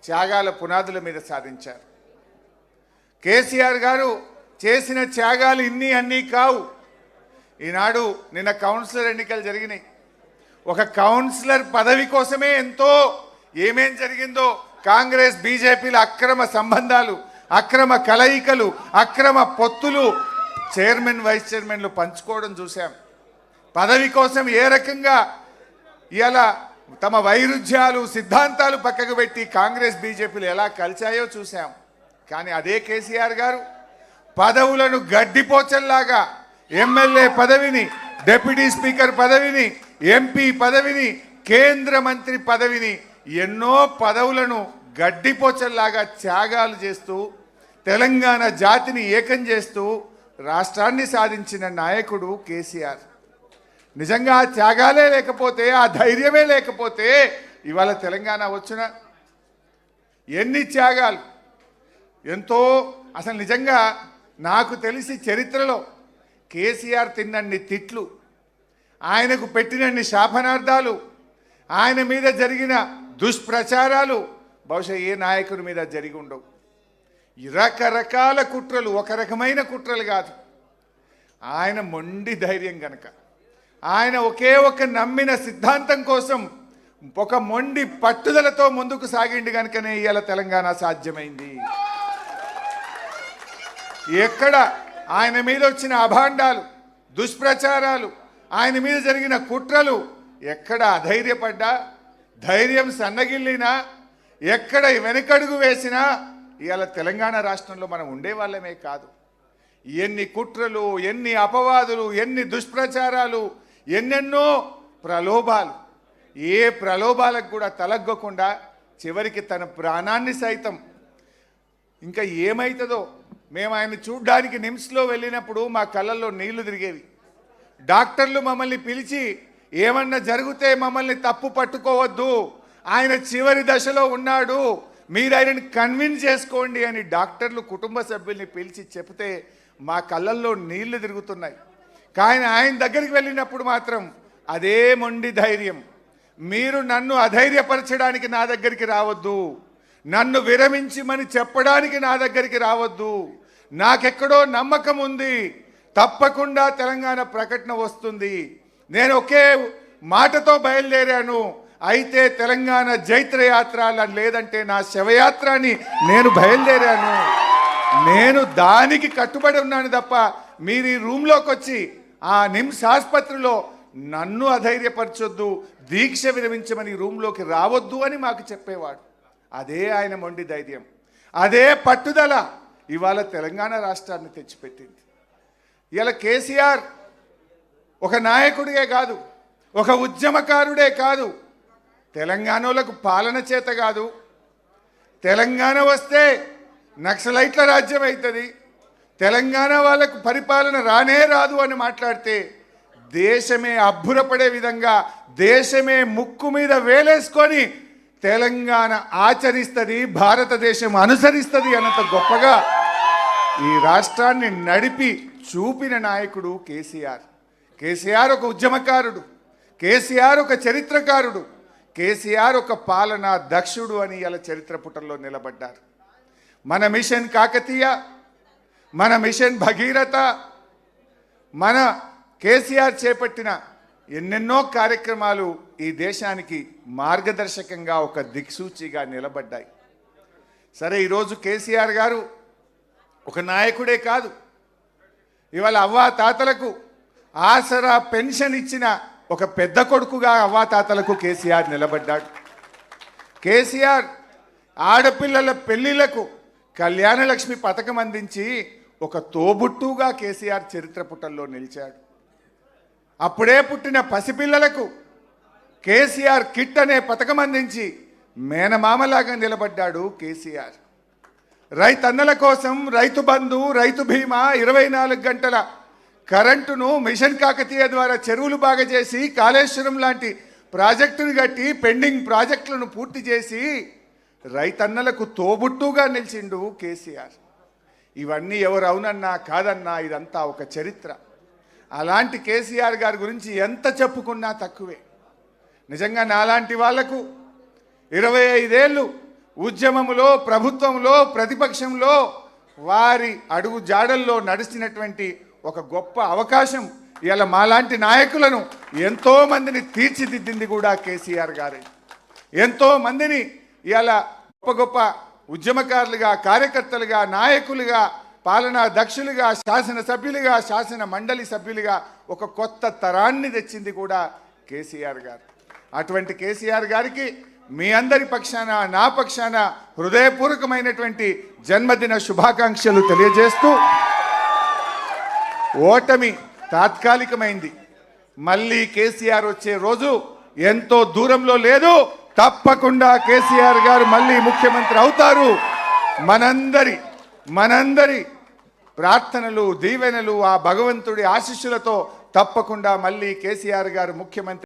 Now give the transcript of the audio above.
త్యాగాల పునాదుల మీద సాధించారు. కేసీఆర్ గారు చేసిన త్యాగాలు ఇన్ని అన్నీ కావు. ఈనాడు నిన్న కౌన్సిలర్ ఎన్నికలు జరిగినాయి. ఒక కౌన్సిలర్ పదవి కోసమే ఎంతో ఏమేం జరిగిందో కాంగ్రెస్ బీజేపీల అక్రమ సంబంధాలు, అక్రమ కలయికలు, అక్రమ పొత్తులు, చైర్మన్ వైస్ చైర్మన్లు పంచుకోవడం చూసాం. పదవి కోసం ఏ రకంగా ఇలా తమ వైరుధ్యాలు సిద్ధాంతాలు పక్కకు పెట్టి కాంగ్రెస్ బీజేపీలు ఎలా కలిశాయో చూసాం. కానీ అదే కేసీఆర్ గారు పదవులను గడ్డిపోచల్లాగా ఎమ్మెల్యే పదవిని, డిప్యూటీ స్పీకర్ పదవిని, ఎంపీ పదవిని, కేంద్ర మంత్రి పదవిని, ఎన్నో పదవులను గడ్డిపోచల్లాగా త్యాగాలు చేస్తూ తెలంగాణ జాతిని ఏకం చేస్తూ రాష్ట్రాన్ని సాధించిన నాయకుడు కేసీఆర్. నిజంగా ఆ త్యాగాలే లేకపోతే, ఆ ధైర్యమే లేకపోతే ఇవాళ తెలంగాణ వచ్చిన ఎన్ని త్యాగాలు, ఎంతో. అసలు నిజంగా నాకు తెలిసి చరిత్రలో కేసీఆర్ తిన్నన్ని తిట్లు, ఆయనకు పెట్టినన్ని శాపనార్థాలు, ఆయన మీద జరిగిన దుష్ప్రచారాలు బహుశా ఏ నాయకుడి మీద జరిగి ఉండవు. రకరకాల కుట్రలు, ఒక రకమైన కుట్రలు కాదు. ఆయన మొండి ధైర్యం గనక, ఆయన ఒకే ఒక నమ్మిన సిద్ధాంతం కోసం ఒక మొండి పట్టుదలతో ముందుకు సాగిండి కనుకనే ఇవాళ తెలంగాణ సాధ్యమైంది. ఎక్కడ ఆయన మీద వచ్చిన అభాండాలు, దుష్ప్రచారాలు, ఆయన మీద జరిగిన కుట్రలు ఎక్కడ అధైర్యపడ్డా, ధైర్యం సన్నగిల్లినా, ఎక్కడ వెనకడుగు వేసినా ఇవాళ తెలంగాణ రాష్ట్రంలో మనం ఉండేవాళ్ళమే కాదు. ఎన్ని కుట్రలు, ఎన్ని అపవాదులు, ఎన్ని దుష్ప్రచారాలు, ఎన్నెన్నో ప్రలోభాలు, ఏ ప్రలోభాలకు కూడా తలగ్గకుండా చివరికి తన ప్రాణాన్ని సైతం, ఇంకా ఏమవుతుందో మేము ఆయన చూడ్డానికి నిమ్స్లో వెళ్ళినప్పుడు మా కళ్ళల్లో నీళ్లు తిరిగేవి. డాక్టర్లు మమ్మల్ని పిలిచి ఏమన్నా జరిగితే మమ్మల్ని తప్పు పట్టుకోవద్దు, ఆయన చివరి దశలో ఉన్నాడు, మీరు ఆయనని కన్విన్స్ చేసుకోండి అని డాక్టర్లు కుటుంబ సభ్యుల్ని పిలిచి చెప్తే మా కళ్ళల్లో నీళ్లు తిరుగుతున్నాయి. కానీ ఆయన దగ్గరికి వెళ్ళినప్పుడు మాత్రం అదే మొండి ధైర్యం, మీరు నన్ను అధైర్యపరచడానికి నా దగ్గరికి రావద్దు, నన్ను విరమించమని చెప్పడానికి నా దగ్గరికి రావద్దు, నాకెక్కడో నమ్మకం ఉంది, తప్పకుండా తెలంగాణ ప్రకటన వస్తుంది, నేను ఒకే మాటతో బయలుదేరాను, అయితే తెలంగాణ జైత్రయాత్ర లేదంటే నా శవయాత్ర అని నేను బయలుదేరాను, నేను దానికి కట్టుబడి ఉన్నాను తప్ప మీరు ఈ రూమ్లోకి వచ్చి ఆ నిమ్స్ ఆసుపత్రిలో నన్ను అధైర్యపరచొద్దు, దీక్ష విరమించమని రూమ్లోకి రావద్దు అని మాకు చెప్పేవాడు. అదే ఆయన మొండి ధైర్యం, అదే పట్టుదల ఇవాళ తెలంగాణ రాష్ట్రాన్ని తెచ్చిపెట్టింది. ఇవాళ కేసీఆర్ ఒక నాయకుడిగే కాదు, ఒక ఉద్యమకారుడే కాదు, తెలంగాణలకు పాలన చేత కాదు, తెలంగాణ వస్తే నక్సలైట్ల రాజ్యం అవుతుంది, తెలంగాణ వాళ్ళకు పరిపాలన రానే రాదు అని మాట్లాడితే దేశమే అబ్బురపడే విధంగా, దేశమే ముక్కు మీద వేలేసుకొని తెలంగాణ ఆచరిస్తుంది, భారతదేశం అనుసరిస్తుంది అన్నంత గొప్పగా ఈ రాష్ట్రాన్ని నడిపి చూపిన నాయకుడు కేసీఆర్. కేసీఆర్ ఒక ఉద్యమకారుడు, కేసీఆర్ ఒక చరిత్రకారుడు, కేసీఆర్ ఒక పాలనా దక్షుడు అని ఇలా చరిత్ర పుటల్లో నిలబడ్డారు. మన మిషన్ కాకతీయ, మన మిషన్ భగీరథ, మన కేసీఆర్ చేపట్టిన ఎన్నెన్నో కార్యక్రమాలు ఈ దేశానికి మార్గదర్శకంగా ఒక దిక్సూచిగా నిలబడ్డాయి. సరే, ఈరోజు కేసీఆర్ గారు ఒక నాయకుడే కాదు, ఇవాళ అవ్వాతాతలకు ఆసరా పెన్షన్ ఇచ్చిన ఒక పెద్ద కొడుకుగా అవ్వాతాతలకు కేసీఆర్ నిలబడ్డాడు. కేసీఆర్ ఆడపిల్లల పెళ్లిళ్లకు కళ్యాణలక్ష్మి పథకం అందించి ఒక తోబుట్టుగా కేసీఆర్ చరిత్ర పుటల్లో నిలిచాడు. అప్పుడే పుట్టిన పసిపిల్లలకు కేసీఆర్ కిట్ అనే పథకం అందించి మేనమామలాగా నిలబడ్డాడు కేసీఆర్. రైతన్నల కోసం రైతు బంధు, రైతు బీమా, 24 గంటల కరెంటును మిషన్ కాకతీయ ద్వారా చెరువులు బాగా చేసి కాళేశ్వరం లాంటి ప్రాజెక్టును కట్టి పెండింగ్ ప్రాజెక్టులను పూర్తి చేసి రైతన్నలకు తోబుట్టుగా నిలిచిండు కేసీఆర్. ఇవన్నీ ఎవరు అవునన్నా కాదన్నా ఇదంతా ఒక చరిత్ర. అలాంటి కేసీఆర్ గారి గురించి ఎంత చెప్పుకున్నా తక్కువే. నిజంగా నాలాంటి వాళ్లకు 25 ఏళ్ళు ఉద్యమములో, ప్రభుత్వంలో, ప్రతిపక్షంలో వారి అడుగు జాడల్లో నడిచినటువంటి ఒక గొప్ప అవకాశం ఇలా మాలాంటి నాయకులను ఎంతో మందిని తీర్చిదిద్దింది కూడా కేసీఆర్ గారే. ఎంతో మందిని ఇలా గొప్ప గొప్ప ఉద్యమకారులుగా, కార్యకర్తలుగా, నాయకులుగా, పాలనా దక్షులుగా, శాసనసభ్యులుగా, శాసన మండలి సభ్యులుగా ఒక కొత్త తరాన్ని తెచ్చింది కూడా కేసీఆర్ గారు. అటువంటి కేసీఆర్ గారికి మీ అందరి పక్షాన, నా పక్షాన హృదయపూర్వకమైనటువంటి జన్మదిన శుభాకాంక్షలు తెలియజేస్తూ, ఓటమి తాత్కాలికమైంది, మళ్ళీ కేసీఆర్ వచ్చే రోజు ఎంతో దూరంలో లేదు. తప్పకుండా కేసీఆర్ గారు మళ్ళీ ముఖ్యమంత్రి అవుతారు. మనందరి ప్రార్థనలు, దీవెనలు, ఆ భగవంతుడి ఆశీస్సులతో తప్పకుండా మళ్ళీ కేసీఆర్ గారు ముఖ్యమంత్రి